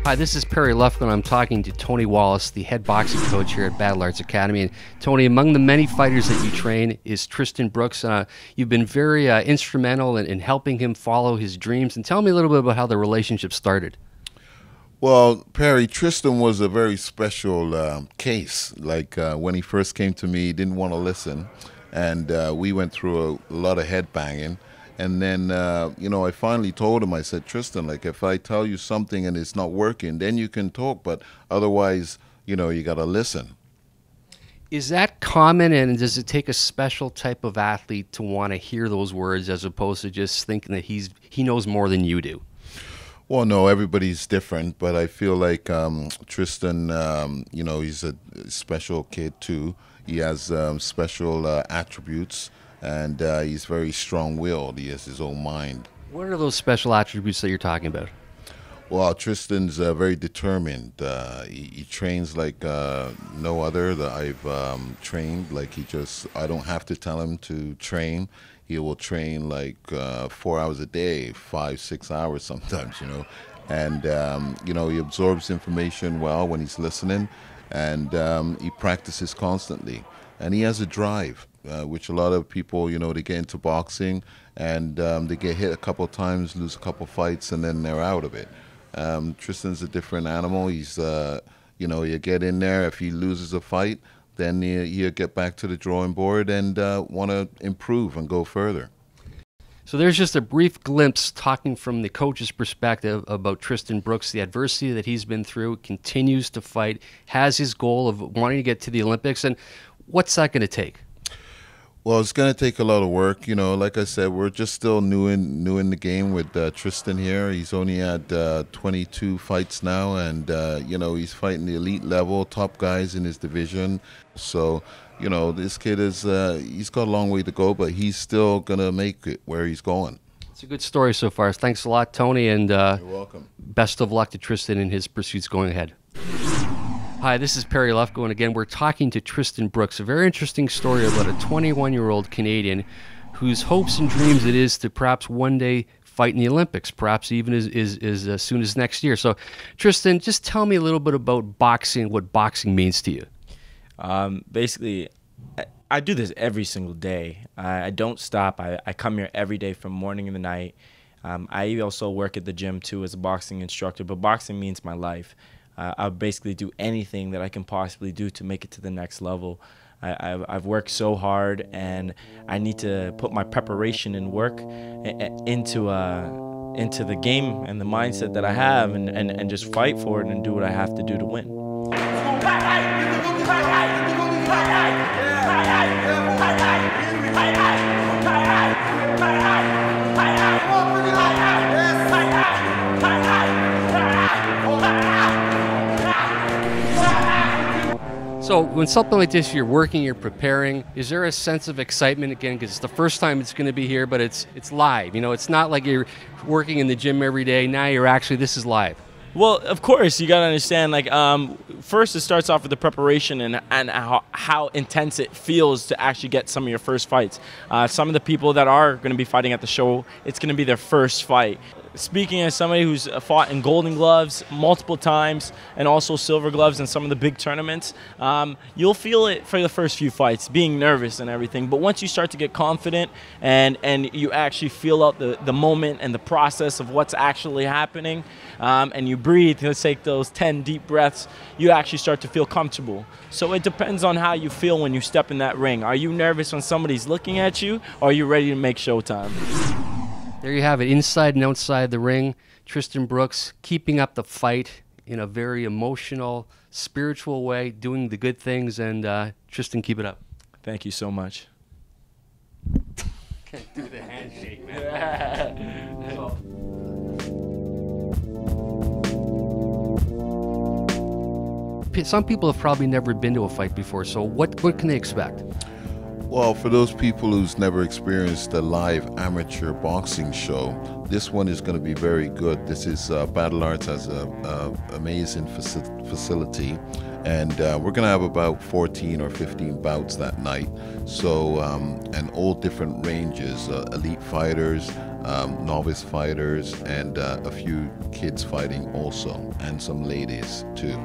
Hi, this is Perry Lefko, and I'm talking to Tony Wallace, the head boxing coach here at Battle Arts Academy. And Tony, among the many fighters that you train is Triston Brookes. You've been very instrumental in helping him follow his dreams. And tell me a little bit about how the relationship started. Well, Perry, Tristan was a very special case. Like when he first came to me, he didn't want to listen. And we went through a lot of head banging. And then, I finally told him, I said, Tristan, like, if I tell you something and it's not working, then you can talk. But otherwise, you got to listen. Is that common, and does it take a special type of athlete to want to hear those words as opposed to just thinking that he knows more than you do? Well, no, everybody's different, but I feel like Tristan, he's a special kid too. He has special attributes, and he's very strong-willed. He has his own mind. What are those special attributes that you're talking about? Well, Tristan's very determined. He trains like no other that I've trained. Like I don't have to tell him to train. He will train like 4 hours a day, 5-6 hours sometimes, And, he absorbs information well when he's listening, and he practices constantly. And he has a drive, which a lot of people, they get into boxing and they get hit a couple of times, lose a couple of fights, and then they're out of it. Tristan's a different animal. He's, you get in there, if he loses a fight, then you get back to the drawing board and want to improve and go further. So there's just a brief glimpse talking from the coach's perspective about Triston Brookes, the adversity that he's been through, continues to fight, has his goal of wanting to get to the Olympics. And what's that going to take? Well, it's going to take a lot of work. Like I said, we're just still new in the game with Tristan here. He's only had 22 fights now, and, he's fighting the elite level, top guys in his division. So, this kid he's got a long way to go, but he's still going to make it where he's going. It's a good story so far. Thanks a lot, Tony, and you're welcome. Best of luck to Tristan in his pursuits going ahead. Hi, this is Perry Lefko, and again, we're talking to Triston Brookes. A very interesting story about a 21-year-old Canadian whose hopes and dreams it is to perhaps one day fight in the Olympics, perhaps even as soon as next year. So, Tristan, just tell me a little bit about boxing, what boxing means to you. Basically, I do this every single day. I don't stop. I come here every day from morning to night. I also work at the gym, too, as a boxing instructor, but boxing means my life. I'll basically do anything that I can possibly do to make it to the next level. I've worked so hard, and I need to put my preparation and work into the game and the mindset that I have, and just fight for it and do what I have to do to win. So when something like this, you're working, you're preparing, is there a sense of excitement again? Because it's the first time it's going to be here, but it's live. It's not like you're working in the gym every day. Now this is live. Well, of course, you got to understand, first it starts off with the preparation and how intense it feels to actually get some of your first fights. Some of the people that are going to be fighting at the show, it's going to be their first fight. Speaking as somebody who's fought in Golden Gloves multiple times and also Silver Gloves in some of the big tournaments, you'll feel it for the first few fights, being nervous and everything. But once you start to get confident and you actually feel out the moment and the process of what's actually happening, and you breathe, let's take those 10 deep breaths, you actually start to feel comfortable. So it depends on how you feel when you step in that ring. Are you nervous when somebody's looking at you, or are you ready to make showtime? There you have it, inside and outside the ring. Triston Brookes keeping up the fight in a very emotional, spiritual way, doing the good things, and Tristan, keep it up. Thank you so much. Can't do the handshake, man. Some people have probably never been to a fight before, so what can they expect? Well, for those people who's never experienced a live amateur boxing show, this one is going to be very good. This is Battle Arts has a amazing facility, and we're going to have about 14 or 15 bouts that night. So, and all different ranges, elite fighters, novice fighters, and a few kids fighting also, and some ladies too.